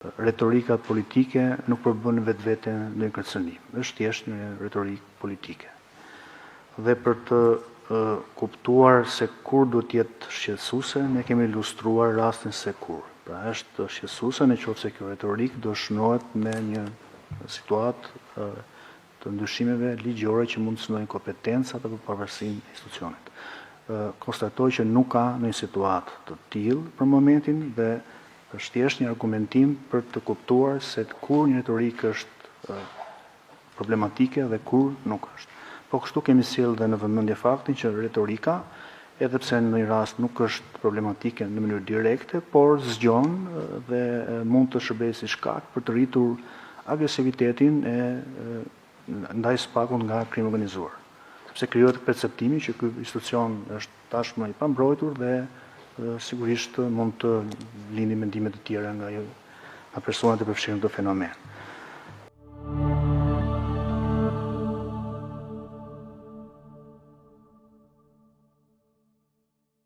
retorikat politike nuk përbën vetvete në kërcënim. Është thjesht një retorikë politike. Dhe për të kuptuar se kur do t'jetë shqetësuese, ne kemi ilustruar rastin se kur. Pra është shqetësuese nëse kjo retorikë do shënohet me një situatë të ndryshimeve ligjore që mund të shënojnë kompetencat apo pavarësinë e institucionit. Konstatoj që nuk ka në një situatë të tillë për momentin dhe është thjesht një argumentim për të kuptuar se kur një retorikë është problematike dhe kur nuk është. Po kështu kemi sjellë dhe në vëmendje faktin që retorika, edhe pse në një rast nuk është problematike në mënyrë direkte, por zgjon dhe mund të shërbejë si shkak për të rritur agresivitetin ndaj spakut nga krimi organizuar. Sepse krijohet perceptimi që ky institucion është tashmë i pambrojtur dhe sigurisht mund të lini mendime të tjera nga personat e përfshirë në këtë fenomen.